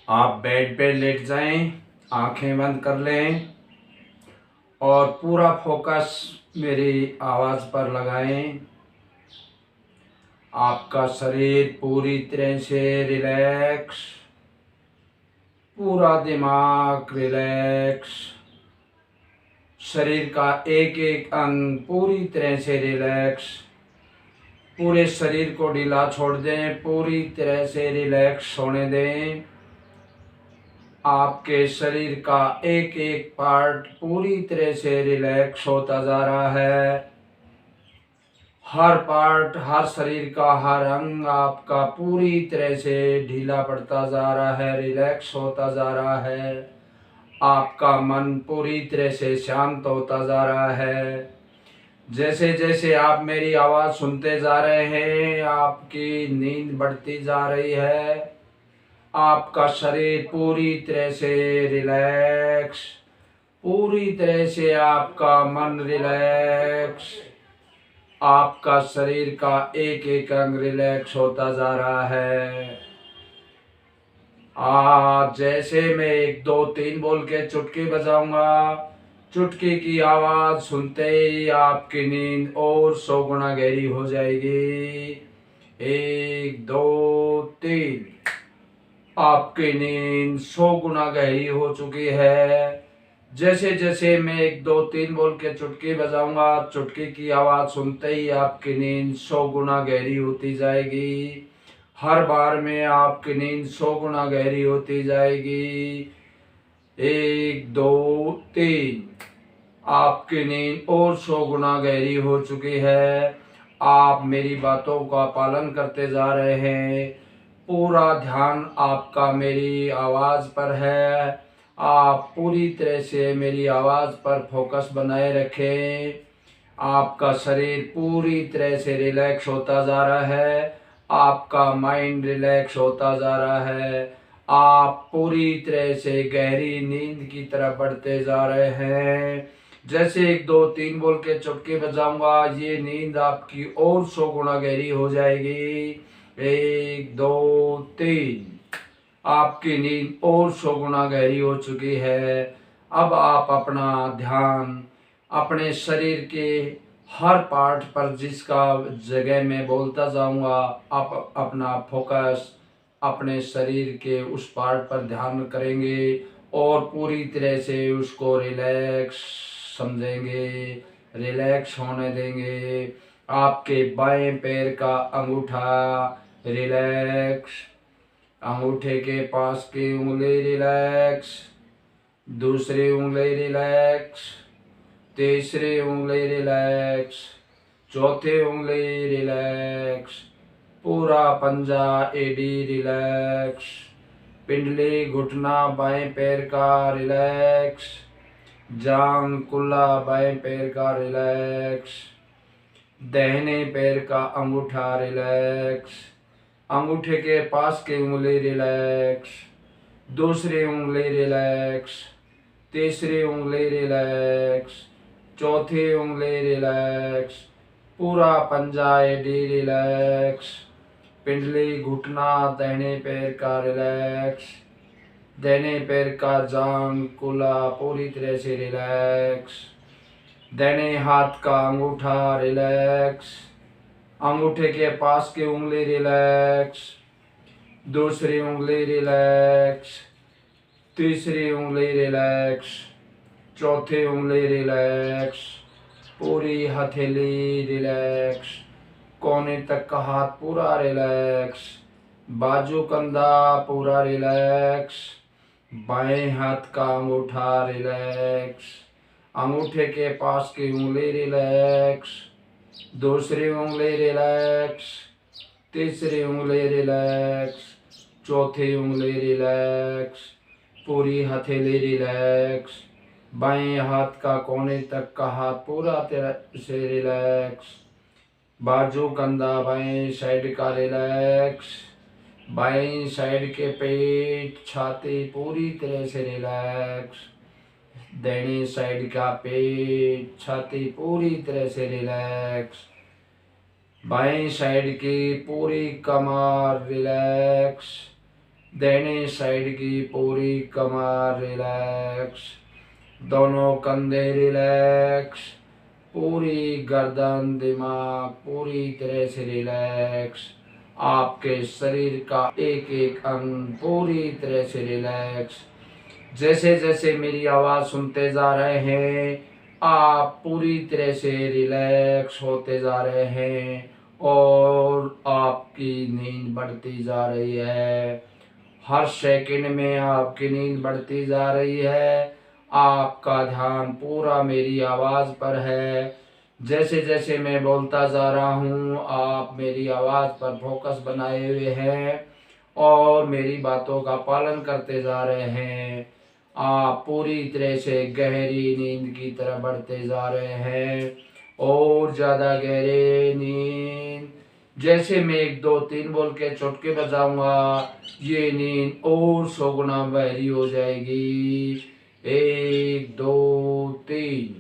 आप बेड पे लेट जाएं, आंखें बंद कर लें और पूरा फोकस मेरी आवाज़ पर लगाएं। आपका शरीर पूरी तरह से रिलैक्स, पूरा दिमाग रिलैक्स, शरीर का एक एक अंग पूरी तरह से रिलैक्स। पूरे शरीर को ढीला छोड़ दें, पूरी तरह से रिलैक्स होने दें। आपके शरीर का एक एक पार्ट पूरी तरह से रिलैक्स होता जा रहा है। हर पार्ट, हर शरीर का हर अंग आपका पूरी तरह से ढीला पड़ता जा रहा है, रिलैक्स होता जा रहा है। आपका मन पूरी तरह से शांत होता जा रहा है। जैसे जैसे आप मेरी आवाज़ सुनते जा रहे हैं, आपकी नींद बढ़ती जा रही है। आपका शरीर पूरी तरह से रिलैक्स, पूरी तरह से आपका मन रिलैक्स, आपका शरीर का एक एक अंग रिलैक्स होता जा रहा है। आज जैसे मैं 1 2 3 बोल के चुटकी बजाऊंगा, चुटकी की आवाज सुनते ही आपकी नींद और 100 गुना गहरी हो जाएगी। 1 2 3। आपकी नींद 100 गुना गहरी हो चुकी है। जैसे जैसे मैं 1 2 3 बोल के चुटकी बजाऊंगा, चुटकी की आवाज़ सुनते ही आपकी नींद 100 गुना गहरी होती जाएगी। हर बार में आपकी नींद 100 गुना गहरी होती जाएगी। 1 2 3। आपकी नींद और 100 गुना गहरी हो चुकी है। आप मेरी बातों का पालन करते जा रहे हैं। पूरा ध्यान आपका मेरी आवाज़ पर है। आप पूरी तरह से मेरी आवाज़ पर फोकस बनाए रखें। आपका शरीर पूरी तरह से रिलैक्स होता जा रहा है। आपका माइंड रिलैक्स होता जा रहा है। आप पूरी तरह से गहरी नींद की तरफ बढ़ते जा रहे हैं। जैसे 1 2 3 बोल के चुटकी बजाऊंगा, ये नींद आपकी और 100 गुना गहरी हो जाएगी। 1 2 3। आपकी नींद और 100 गुना गहरी हो चुकी है। अब आप अपना ध्यान अपने शरीर के हर पार्ट पर, जिसका जगह मैं बोलता जाऊंगा, आप अपना फोकस अपने शरीर के उस पार्ट पर ध्यान करेंगे और पूरी तरह से उसको रिलैक्स समझेंगे, रिलैक्स होने देंगे। आपके बाएं पैर का अंगूठा रिलैक्स, अंगूठे के पास की उंगली रिलैक्स, दूसरी उंगली रिलैक्स, तीसरी उंगली रिलैक्स, चौथी उंगली रिलैक्स, पूरा पंजा एडी रिलैक्स, पिंडली घुटना बाएं पैर का रिलैक्स, जांग कुल्ला बाएं पैर का रिलैक्स, दाहिने पैर का अंगूठा रिलैक्स, अंगूठे के पास की उंगली रिलैक्स, दूसरी उंगली रिलैक्स, तीसरी उंगली रिलैक्स, चौथी उंगली रिलैक्स, पूरा पंजा एडी रिलैक्स, पिंडली घुटना दाहिने पैर का रिलैक्स, दाहिने पैर का जांग कुल्ला पूरी तरह से रिलैक्स, दाहिने हाथ का अंगूठा रिलैक्स, अंगूठे के पास की उंगली रिलैक्स, दूसरी उंगली रिलैक्स, तीसरी उंगली रिलैक्स, चौथी उंगली रिलैक्स, पूरी हथेली रिलैक्स, कोने तक का हाथ पूरा रिलैक्स, बाजू कंधा पूरा रिलैक्स, बाएं हाथ का अंगूठा रिलैक्स, अंगूठे के पास की उंगली रिलैक्स, दूसरी उंगली रिलैक्स, तीसरी उंगली रिलैक्स, चौथी उंगली रिलैक्स, पूरी हथेली रिलैक्स, बाएं हाथ का कोने तक का हाथ पूरा तरह से रिलैक्स, बाजू कंधा बाएं साइड का रिलैक्स, बाएं साइड के पेट छाती पूरी तरह से रिलैक्स, दाहिनी साइड का पेट छाती पूरी तरह से रिलैक्स, बाएं साइड की पूरी कमर रिलैक्स, दाहिने साइड की पूरी कमर रिलैक्स, दोनों कंधे रिलैक्स, पूरी गर्दन दिमाग पूरी तरह से रिलैक्स, आपके शरीर का एक एक अंग पूरी तरह से रिलैक्स। जैसे जैसे मेरी आवाज़ सुनते जा रहे हैं आप पूरी तरह से रिलैक्स होते जा रहे हैं और आपकी नींद बढ़ती जा रही है। हर सेकंड में आपकी नींद बढ़ती जा रही है। आपका ध्यान पूरा मेरी आवाज़ पर है। जैसे जैसे मैं बोलता जा रहा हूँ आप मेरी आवाज़ पर फोकस बनाए हुए हैं और मेरी बातों का पालन करते जा रहे हैं। आप पूरी तरह से गहरी नींद की तरफ बढ़ते जा रहे हैं और ज़्यादा गहरे नींद। जैसे मैं 1 2 3 बोल के चुटके बजाऊंगा ये नींद और 100 गुना गहरी हो जाएगी। 1 2 3।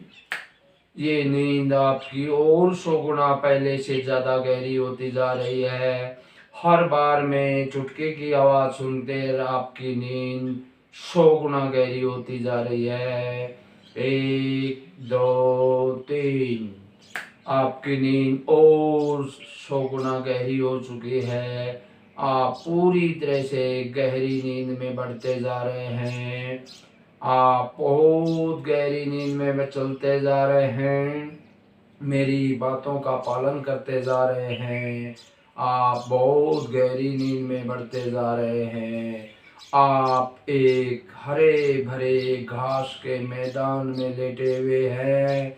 ये नींद आपकी और 100 गुना पहले से ज़्यादा गहरी होती जा रही है। हर बार में चुटके की आवाज़ सुनते आपकी नींद 100 गुना गहरी होती जा रही है। 1 2 3। आपकी नींद और 100 गुना गहरी हो चुकी है। आप पूरी तरह से गहरी नींद में बढ़ते जा रहे हैं। आप बहुत गहरी नींद में चलते जा रहे हैं। मेरी बातों का पालन करते जा रहे हैं। आप बहुत गहरी नींद में बढ़ते जा रहे हैं। आप एक हरे भरे घास के मैदान में लेटे हुए हैं।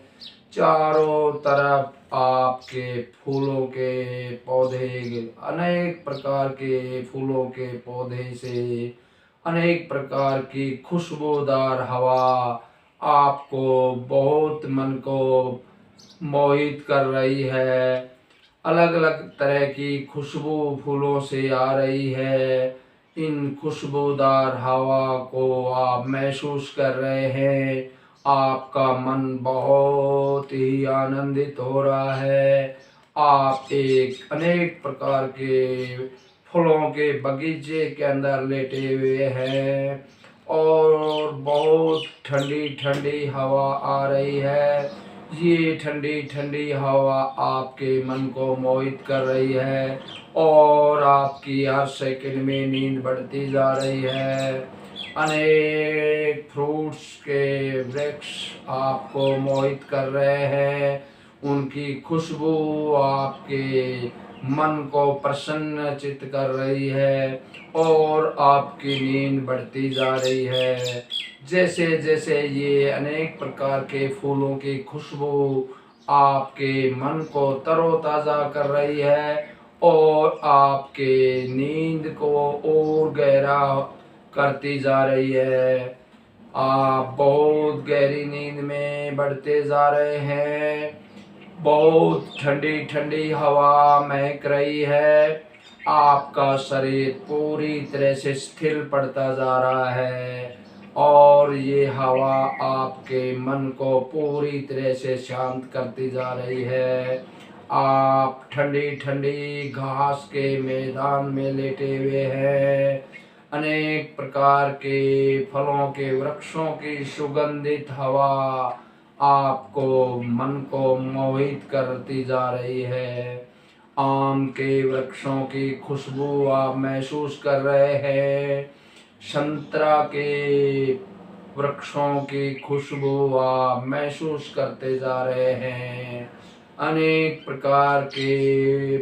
चारों तरफ आपके फूलों के पौधे, अनेक प्रकार के फूलों के पौधे से अनेक प्रकार की खुशबूदार हवा आपको बहुत मन को मोहित कर रही है। अलग अलग तरह की खुशबू फूलों से आ रही है। इन खुशबूदार हवा को आप महसूस कर रहे हैं। आपका मन बहुत ही आनंदित हो रहा है। आप एक अनेक प्रकार के फूलों के बगीचे के अंदर लेटे हुए हैं और बहुत ठंडी ठंडी हवा आ रही है। ये ठंडी ठंडी हवा आपके मन को मोहित कर रही है और आपकी हर सेकंड में नींद बढ़ती जा रही है। अनेक फ्रूट्स के वृक्ष आपको मोहित कर रहे हैं। उनकी खुशबू आपके मन को प्रसन्नचित्त कर रही है और आपकी नींद बढ़ती जा रही है। जैसे जैसे ये अनेक प्रकार के फूलों की खुशबू आपके मन को तरोताज़ा कर रही है और आपके नींद को और गहरा करती जा रही है। आप बहुत गहरी नींद में बढ़ते जा रहे हैं। बहुत ठंडी ठंडी हवा महक रही है। आपका शरीर पूरी तरह से स्थिर पड़ता जा रहा है और ये हवा आपके मन को पूरी तरह से शांत करती जा रही है। आप ठंडी ठंडी घास के मैदान में लेटे हुए हैं। अनेक प्रकार के फलों के वृक्षों की सुगंधित हवा आपको मन को मोहित करती जा रही है। आम के वृक्षों की खुशबू आप महसूस कर रहे हैं। संतरा के वृक्षों की खुशबू आप महसूस करते जा रहे हैं। अनेक प्रकार के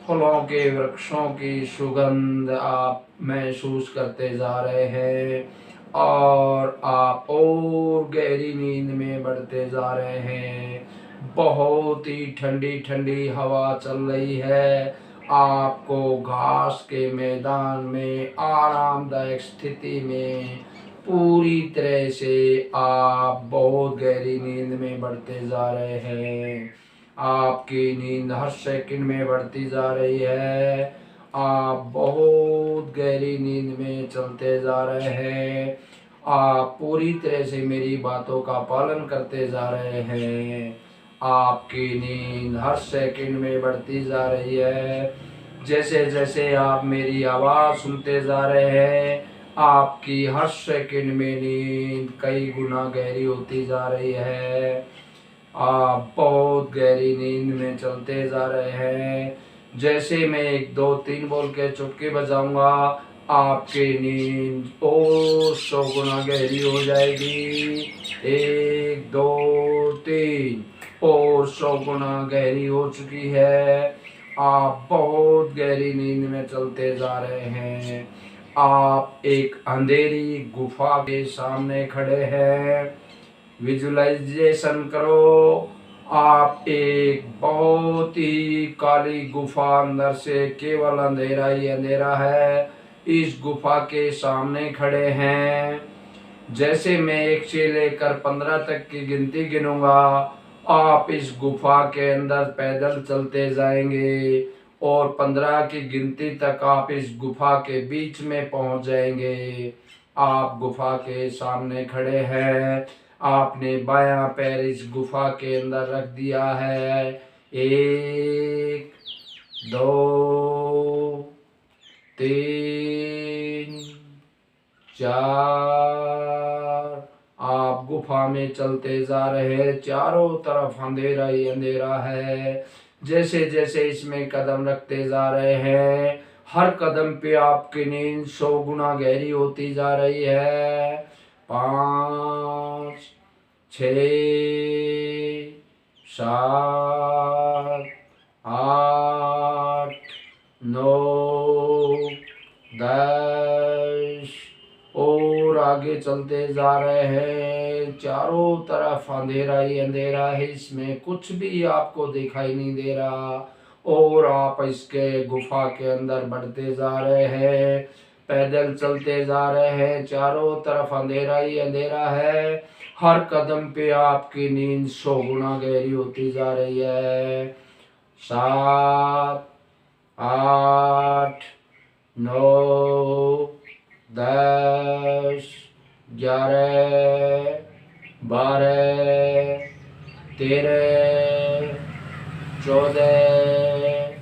फलों के वृक्षों की सुगंध आप महसूस करते जा रहे हैं और आप और गहरी नींद में बढ़ते जा रहे हैं। बहुत ही ठंडी ठंडी हवा चल रही है। आपको घास के मैदान में आरामदायक स्थिति में पूरी तरह से आप बहुत गहरी नींद में बढ़ते जा रहे हैं। आपकी नींद हर सेकंड में बढ़ती जा रही है। आप बहुत गहरी नींद में चलते जा रहे हैं। आप पूरी तरह से मेरी बातों का पालन करते जा रहे हैं। आपकी नींद हर सेकंड में बढ़ती जा रही है। जैसे जैसे आप मेरी आवाज़ सुनते जा रहे हैं, आपकी हर सेकंड में नींद कई गुना गहरी होती जा रही है। आप बहुत गहरी नींद में चलते जा रहे हैं। जैसे मैं 1 2 3 बोल के चुटकी बजाऊंगा, आपकी नींद और 100 गुना गहरी हो जाएगी। 1 2 3 और 100 गुना गहरी हो चुकी है। आप बहुत गहरी नींद में चलते जा रहे हैं। आप एक अंधेरी गुफा के सामने खड़े हैं। विजुलाइजेशन करो, आप एक बहुत ही काली गुफा, अंदर से केवल अंधेरा ही अंधेरा है, इस गुफा के सामने खड़े हैं। जैसे मैं 1 से लेकर 15 तक की गिनती गिनूंगा, आप इस गुफा के अंदर पैदल चलते जाएंगे और 15 की गिनती तक आप इस गुफा के बीच में पहुंच जाएंगे। आप गुफा के सामने खड़े हैं। आपने बायां पैर इस गुफा के अंदर रख दिया है। 1 2 3 4। आप गुफा में चलते जा रहे हैं। चारों तरफ अंधेरा ही अंधेरा है। जैसे जैसे इसमें कदम रखते जा रहे हैं, हर कदम पे आपकी नींद 100 गुना गहरी होती जा रही है। 5 6 7 8 9 10 और आगे चलते जा रहे हैं। चारों तरफ अंधेरा ही अंधेरा है, इसमें कुछ भी आपको दिखाई नहीं दे रहा। और आप इसके गुफा के अंदर बढ़ते जा रहे हैं, पैदल चलते जा रहे हैं। चारों तरफ अंधेरा ही अंधेरा है। हर कदम पे आपकी नींद 100 गुना गहरी होती जा रही है। 7 8 9 10 11 12 13 14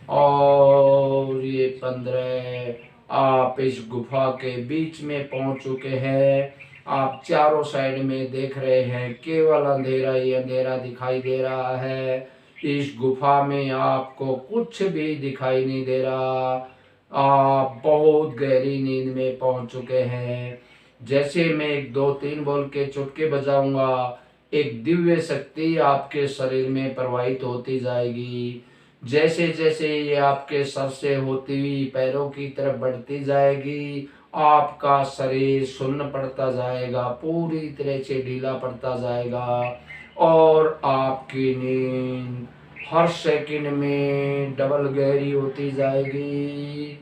और ये 15। आप इस गुफा के बीच में पहुंच चुके हैं। आप चारों साइड में देख रहे हैं, केवल अंधेरा ही अंधेरा दिखाई दे रहा है। इस गुफा में आपको कुछ भी दिखाई नहीं दे रहा। आप बहुत गहरी नींद में पहुंच चुके हैं। जैसे मैं 1 2 3 बोल के चुटकी बजाऊंगा, एक दिव्य शक्ति आपके शरीर में प्रवाहित होती जाएगी। जैसे जैसे ये आपके सर से होती हुई पैरों की तरफ बढ़ती जाएगी, आपका शरीर सुन्न पड़ता जाएगा, पूरी तरह से ढीला पड़ता जाएगा और आपकी नींद हर सेकंड में डबल गहरी होती जाएगी।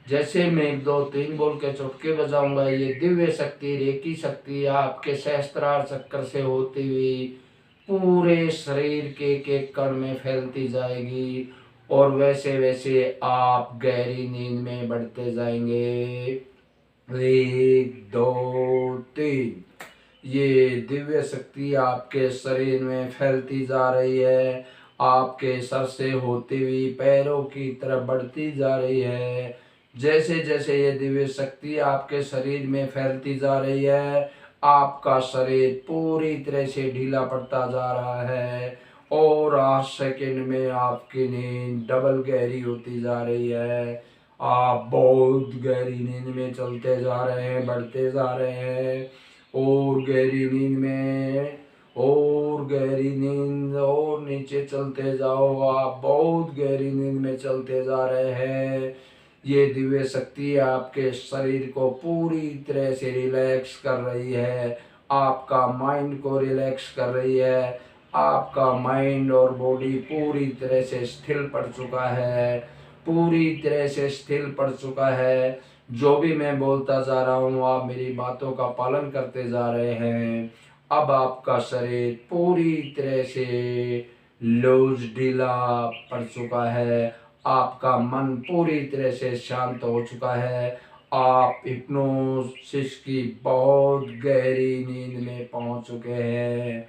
जैसे मैं 1 2 3 बोल के चुटकी बजाऊंगा, ये दिव्य शक्ति, रेकी शक्ति आपके सहस्त्रार चक्कर से होती हुई पूरे शरीर के एक कण में फैलती जाएगी और वैसे वैसे आप गहरी नींद में बढ़ते जाएंगे। 1 2 3। ये दिव्य शक्ति आपके शरीर में फैलती जा रही है, आपके सर से होती हुई पैरों की तरफ बढ़ती जा रही है। जैसे जैसे ये दिव्य शक्ति आपके शरीर में फैलती जा रही है, आपका शरीर पूरी तरह से ढीला पड़ता जा रहा है और 8 सेकंड में आपकी नींद डबल गहरी होती जा रही है। आप बहुत गहरी नींद में चलते जा रहे हैं, बढ़ते जा रहे हैं और गहरी नींद में और गहरी नींद और नीचे चलते जाओ। आप बहुत गहरी नींद में चलते जा रहे हैं। ये दिव्य शक्ति आपके शरीर को पूरी तरह से रिलैक्स कर रही है, आपका माइंड को रिलैक्स कर रही है। आपका माइंड और बॉडी पूरी तरह से स्थिर पड़ चुका है, पूरी तरह से स्थिर पड़ चुका है। जो भी मैं बोलता जा रहा हूँ, आप मेरी बातों का पालन करते जा रहे हैं। अब आपका शरीर पूरी तरह से लूज ढीला पड़ चुका है, आपका मन पूरी तरह से शांत हो चुका है। आप हिप्नोसिस की बहुत गहरी नींद में पहुंच चुके हैं।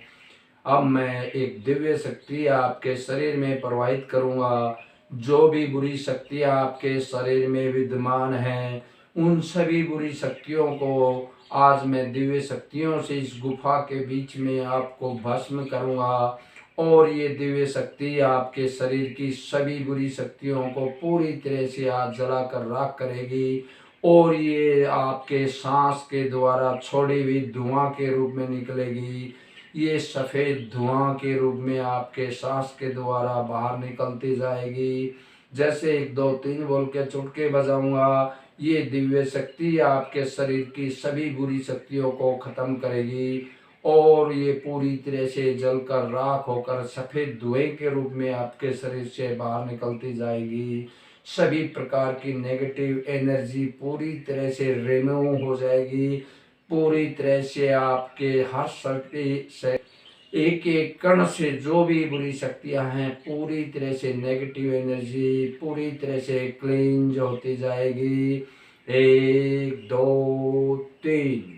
अब मैं एक दिव्य शक्ति आपके शरीर में प्रवाहित करूंगा। जो भी बुरी शक्तियां आपके शरीर में विद्यमान हैं, उन सभी बुरी शक्तियों को आज मैं दिव्य शक्तियों से इस गुफा के बीच में आपको भस्म करूंगा। और ये दिव्य शक्ति आपके शरीर की सभी बुरी शक्तियों को पूरी तरह से आज जलाकर राख करेगी। और ये आपके सांस के द्वारा छोड़ी हुई धुआं के रूप में निकलेगी। ये सफ़ेद धुआं के रूप में आपके सांस के द्वारा बाहर निकलती जाएगी। जैसे 1 2 3 बोल के चुटके बजाऊंगा, ये दिव्य शक्ति आपके शरीर की सभी बुरी शक्तियों को खत्म करेगी। और ये पूरी तरह से जलकर राख होकर सफ़ेद धुएं के रूप में आपके शरीर से बाहर निकलती जाएगी। सभी प्रकार की नेगेटिव एनर्जी पूरी तरह से रिमूव हो जाएगी। पूरी तरह से आपके हर शक्ति से एक एक कण से जो भी बुरी शक्तियां हैं पूरी तरह से नेगेटिव एनर्जी पूरी तरह से क्लींज होती जाएगी। 1 2 3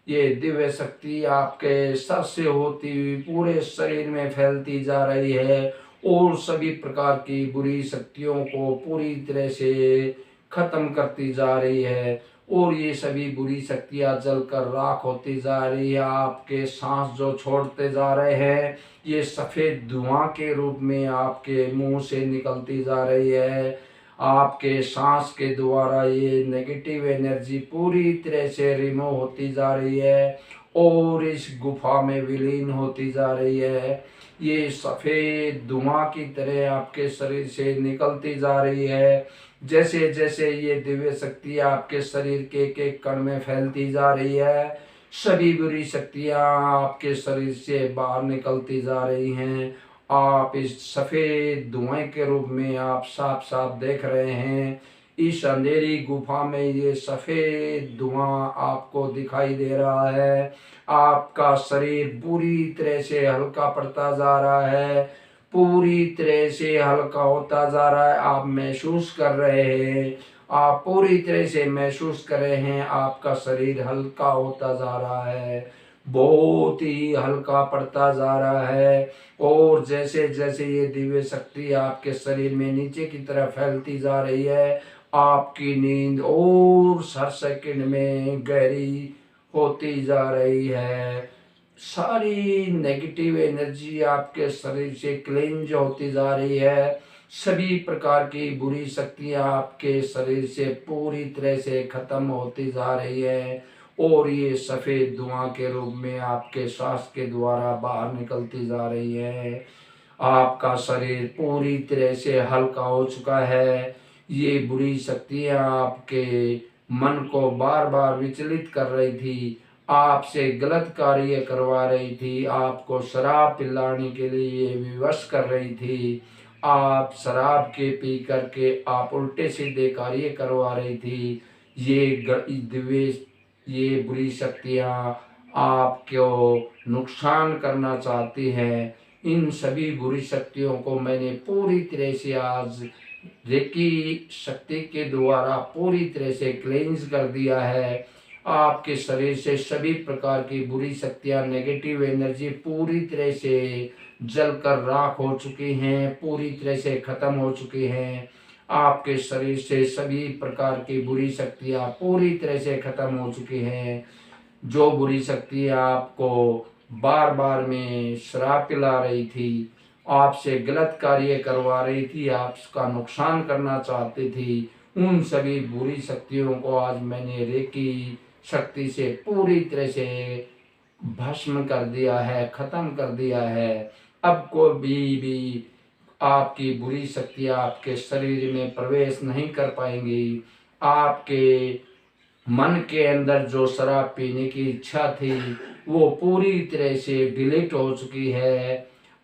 ये दिव्य शक्ति आपके सर से होती हुई पूरे शरीर में फैलती जा रही है और सभी प्रकार की बुरी शक्तियों को पूरी तरह से खत्म करती जा रही है। और ये सभी बुरी शक्तियां जलकर राख होती जा रही है। आपके सांस जो छोड़ते जा रहे हैं, ये सफ़ेद धुआं के रूप में आपके मुंह से निकलती जा रही है। आपके सांस के द्वारा ये नेगेटिव एनर्जी पूरी तरह से रिमूव होती जा रही है और इस गुफा में विलीन होती जा रही है। ये सफ़ेद धुआं की तरह आपके शरीर से निकलती जा रही है। जैसे जैसे ये दिव्य शक्ति आपके शरीर के एक एक कण में फैलती जा रही है, सभी बुरी शक्तियां आपके शरीर से बाहर निकलती जा रही हैं। आप इस सफ़ेद धुएं के रूप में आप साफ साफ देख रहे हैं। इस अंधेरी गुफा में ये सफ़ेद धुआं आपको दिखाई दे रहा है। आपका शरीर पूरी तरह से हल्का पड़ता जा रहा है, पूरी तरह से हल्का होता जा रहा है। आप महसूस कर रहे हैं, आप पूरी तरह से महसूस कर रहे हैं, आपका शरीर हल्का होता जा रहा है, बहुत ही हल्का पड़ता जा रहा है। और जैसे जैसे ये दिव्य शक्ति आपके शरीर में नीचे की तरफ फैलती जा रही है, आपकी नींद और हर सेकंड में गहरी होती जा रही है। सारी नेगेटिव एनर्जी आपके शरीर से क्लींज होती जा रही है। सभी प्रकार की बुरी शक्तियां आपके शरीर से पूरी तरह से खत्म होती जा रही है और ये सफ़ेद धुआं के रूप में आपके सांस के द्वारा बाहर निकलती जा रही है। आपका शरीर पूरी तरह से हल्का हो चुका है। ये बुरी शक्तियां आपके मन को बार बार विचलित कर रही थी, आपसे गलत कार्य करवा रही थी, आपको शराब पिलाने के लिए विवश कर रही थी। आप शराब के पी करके आप उल्टे सीधे कार्य करवा रही थी। दिव्य ये बुरी शक्तियाँ आपको नुकसान करना चाहती हैं। इन सभी बुरी शक्तियों को मैंने पूरी तरह से आज रेकी शक्ति के द्वारा पूरी तरह से क्लेंज कर दिया है। आपके शरीर से सभी प्रकार की बुरी शक्तियां नेगेटिव एनर्जी पूरी तरह से जलकर राख हो चुकी हैं, पूरी तरह से खत्म हो चुकी हैं। आपके शरीर से सभी प्रकार की बुरी शक्तियां पूरी तरह से खत्म हो चुकी हैं। जो बुरी शक्तियां आपको बार बार में शराब पिला रही थी, आपसे गलत कार्य करवा रही थी, आपका नुकसान करना चाहती थी, उन सभी बुरी शक्तियों को आज मैंने रेकी शक्ति से पूरी तरह से भस्म कर दिया है, खत्म कर दिया है। अब कोई भी आपकी बुरी शक्तियाँ आपके शरीर में प्रवेश नहीं कर पाएंगी। आपके मन के अंदर जो शराब पीने की इच्छा थी वो पूरी तरह से डिलीट हो चुकी है।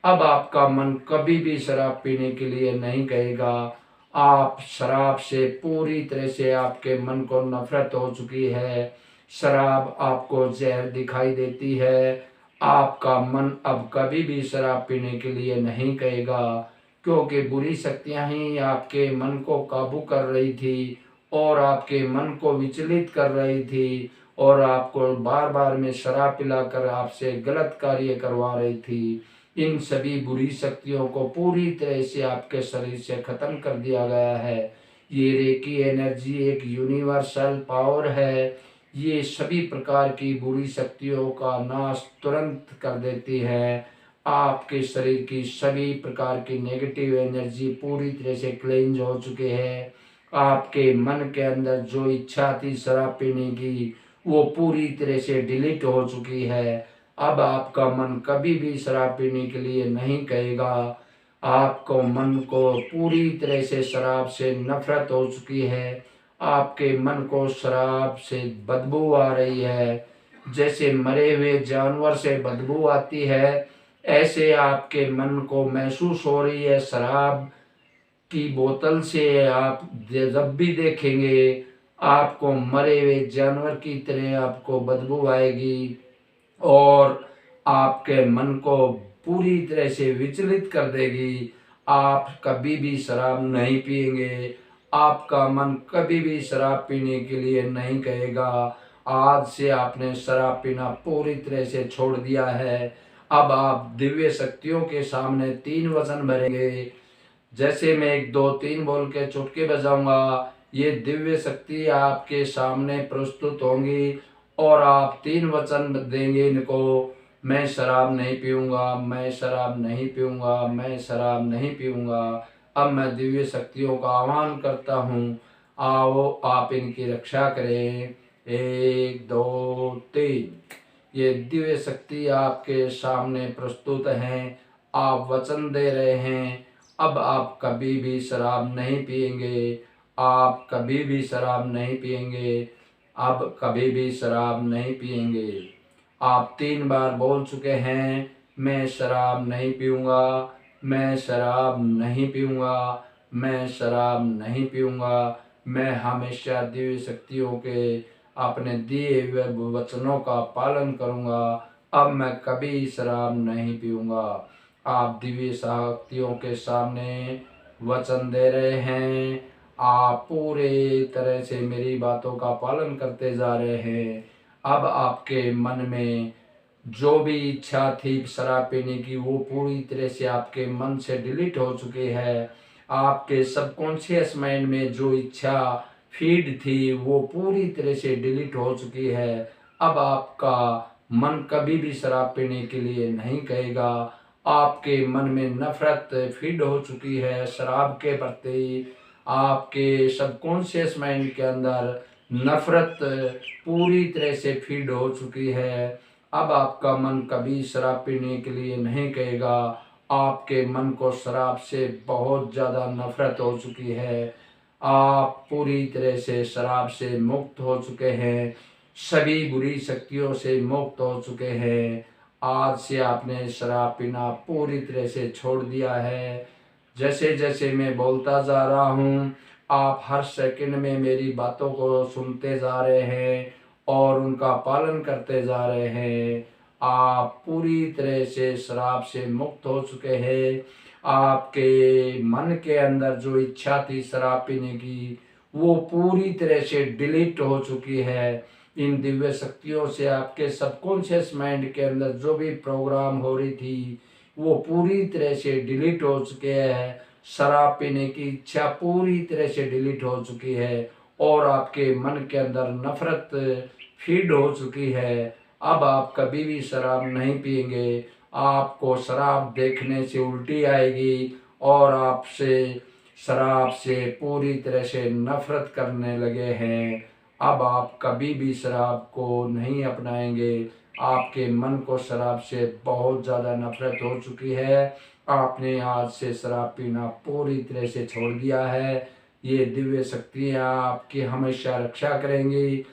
अब आपका मन कभी भी शराब पीने के लिए नहीं कहेगा। आप शराब से पूरी तरह से आपके मन को नफरत हो चुकी है। शराब आपको जहर दिखाई देती है। आपका मन अब कभी भी शराब पीने के लिए नहीं कहेगा, क्योंकि बुरी शक्तियां ही आपके मन को काबू कर रही थी और आपके मन को विचलित कर रही थी और आपको बार बार में शराब पिलाकर आपसे गलत कार्य करवा रही थी। इन सभी बुरी शक्तियों को पूरी तरह से आपके शरीर से खत्म कर दिया गया है। ये रेकी एनर्जी एक यूनिवर्सल पावर है। ये सभी प्रकार की बुरी शक्तियों का नाश तुरंत कर देती है। आपके शरीर की सभी प्रकार की नेगेटिव एनर्जी पूरी तरह से क्लेंज हो चुके हैं। आपके मन के अंदर जो इच्छा थी शराब पीने की, वो पूरी तरह से डिलीट हो चुकी है। अब आपका मन कभी भी शराब पीने के लिए नहीं कहेगा। आपको मन को पूरी तरह से शराब से नफरत हो चुकी है। आपके मन को शराब से बदबू आ रही है। जैसे मरे हुए जानवर से बदबू आती है, ऐसे आपके मन को महसूस हो रही है। शराब की बोतल से आप जब भी देखेंगे, आपको मरे हुए जानवर की तरह आपको बदबू आएगी और आपके मन को पूरी तरह से विचलित कर देगी। आप कभी भी शराब नहीं पिएंगे। आपका मन कभी भी शराब पीने के लिए नहीं कहेगा। आज से आपने शराब पीना पूरी तरह से छोड़ दिया है। अब आप दिव्य शक्तियों के सामने 3 वचन भरेंगे। जैसे मैं 1 2 3 बोल के चुटकी बजाऊंगा, ये दिव्य शक्ति आपके सामने प्रस्तुत होंगी और आप 3 वचन देंगे इनको। मैं शराब नहीं पीऊंगा, मैं शराब नहीं पीऊंगा, मैं शराब नहीं पीऊंगा। अब मैं दिव्य शक्तियों का आह्वान करता हूँ, आओ आप इनकी रक्षा करें। 1 2 3। ये दिव्य शक्ति आपके सामने प्रस्तुत हैं। आप वचन दे रहे हैं, अब आप कभी भी शराब नहीं पिएंगे। आप कभी भी शराब नहीं पिएंगे। अब कभी भी शराब नहीं पिएंगे। आप 3 बार बोल चुके हैं, मैं शराब नहीं पीऊंगा, मैं शराब नहीं पीऊंगा, मैं शराब नहीं पीऊंगा। मैं हमेशा दिव्य शक्तियों के अपने दिए हुए वचनों का पालन करूंगा। अब मैं कभी शराब नहीं पीऊंगा। आप दिव्य शक्तियों के सामने वचन दे रहे हैं। आप पूरे तरह से मेरी बातों का पालन करते जा रहे हैं। अब आपके मन में जो भी इच्छा थी शराब पीने की, वो पूरी तरह से आपके मन से डिलीट हो चुकी है। आपके सबकॉन्शियस माइंड में जो इच्छा फीड थी, वो पूरी तरह से डिलीट हो चुकी है। अब आपका मन कभी भी शराब पीने के लिए नहीं कहेगा। आपके मन में नफरत फीड हो चुकी है शराब के प्रति। आपके सबकॉन्शियस माइंड के अंदर नफरत पूरी तरह से फीड हो चुकी है। अब आपका मन कभी शराब पीने के लिए नहीं कहेगा। आपके मन को शराब से बहुत ज़्यादा नफरत हो चुकी है। आप पूरी तरह से शराब से मुक्त हो चुके हैं। सभी बुरी शक्तियों से मुक्त हो चुके हैं। आज से आपने शराब पीना पूरी तरह से छोड़ दिया है। जैसे जैसे मैं बोलता जा रहा हूँ, आप हर सेकंड में मेरी बातों को सुनते जा रहे हैं और उनका पालन करते जा रहे हैं। आप पूरी तरह से शराब से मुक्त हो चुके हैं। आपके मन के अंदर जो इच्छा थी शराब पीने की, वो पूरी तरह से डिलीट हो चुकी है। इन दिव्य शक्तियों से आपके सबकॉन्शियस माइंड के अंदर जो भी प्रोग्राम हो रही थी, वो पूरी तरह से डिलीट हो चुके हैं। शराब पीने की इच्छा पूरी तरह से डिलीट हो चुकी है और आपके मन के अंदर नफरत फीड हो चुकी है। अब आप कभी भी शराब नहीं पिएंगे। आपको शराब देखने से उल्टी आएगी और आपसे शराब से पूरी तरह से नफरत करने लगे हैं। अब आप कभी भी शराब को नहीं अपनाएंगे। आपके मन को शराब से बहुत ज़्यादा नफरत हो चुकी है। आपने आज से शराब पीना पूरी तरह से छोड़ दिया है। ये दिव्य शक्तियाँ आपकी हमेशा रक्षा करेंगी।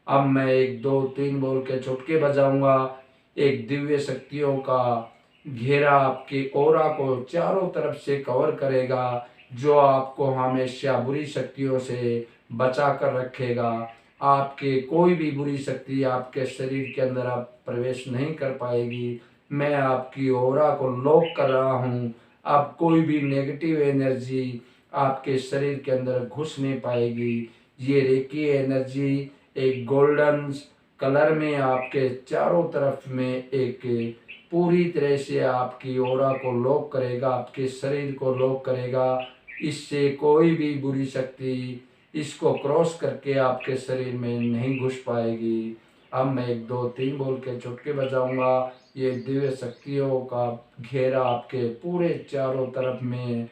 अब मैं 1 2 3 बोल के चुटकी बजाऊंगा। एक दिव्य शक्तियों का घेरा आपकी ओरा को चारों तरफ से कवर करेगा, जो आपको हमेशा बुरी शक्तियों से बचा कर रखेगा। आपके कोई भी बुरी शक्ति आपके शरीर के अंदर आप प्रवेश नहीं कर पाएगी। मैं आपकी ओरा को लॉक कर रहा हूँ। अब कोई भी नेगेटिव एनर्जी आपके शरीर के अंदर घुस नहीं पाएगी। ये रेकी एनर्जी एक गोल्डन कलर में आपके चारों तरफ में एक पूरी तरह से आपकी ऑरा को लॉक करेगा, आपके शरीर को लॉक करेगा। इससे कोई भी बुरी शक्ति इसको क्रॉस करके आपके शरीर में नहीं घुस पाएगी। अब मैं 1 2 3 बोल के चुटके बजाऊंगा। ये दिव्य शक्तियों का घेरा आपके पूरे चारों तरफ में,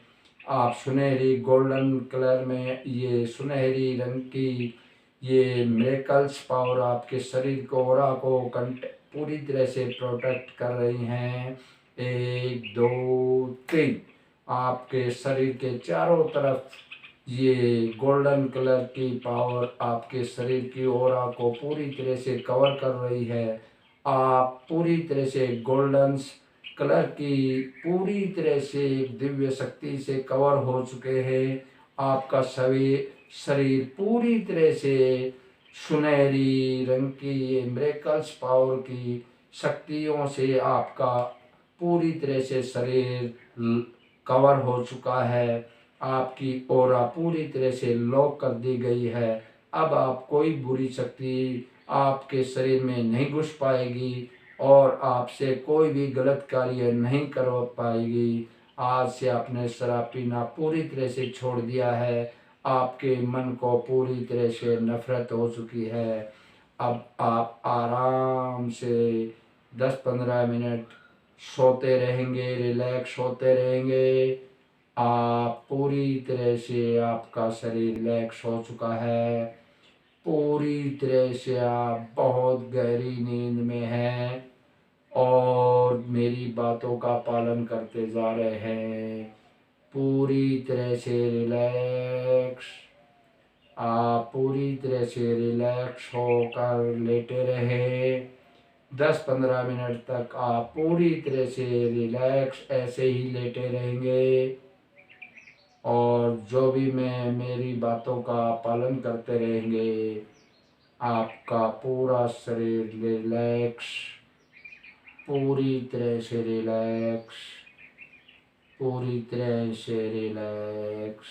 आप सुनहरी गोल्डन कलर में ये सुनहरी रंग की ये मिरेकल्स पावर आपके शरीर को ऑरा को पूरी तरह से प्रोटेक्ट कर रही हैं। 1 2 3 आपके शरीर के चारों तरफ ये गोल्डन कलर की पावर आपके शरीर की ऑरा को पूरी तरह से कवर कर रही है। आप पूरी तरह से गोल्डन कलर की पूरी तरह से दिव्य शक्ति से कवर हो चुके हैं। आपका सभी शरीर पूरी तरह से सुनहरी रंग की ये मिरेकल्स पावर की शक्तियों से आपका पूरी तरह से शरीर कवर हो चुका है। आपकी ऑरा पूरी तरह से लॉक कर दी गई है। अब आप कोई बुरी शक्ति आपके शरीर में नहीं घुस पाएगी और आपसे कोई भी गलत कार्य नहीं करवा पाएगी। आज से आपने शराब पीना पूरी तरह से छोड़ दिया है। आपके मन को पूरी तरह से नफरत हो चुकी है। अब आप आराम से 10-15 मिनट सोते रहेंगे, रिलैक्स होते रहेंगे। आप पूरी तरह से आपका शरीर रिलैक्स हो चुका है। पूरी तरह से आप बहुत गहरी नींद में हैं और मेरी बातों का पालन करते जा रहे हैं। पूरी तरह से रिलैक्स, आप पूरी तरह से रिलैक्स होकर लेटे रहे। 10-15 मिनट तक आप पूरी तरह से रिलैक्स ऐसे ही लेटे रहेंगे और जो भी मैं मेरी बातों का पालन करते रहेंगे, आपका पूरा शरीर रिलैक्स, पूरी तरह से रिलैक्स, पूरी तरह से रिलैक्स।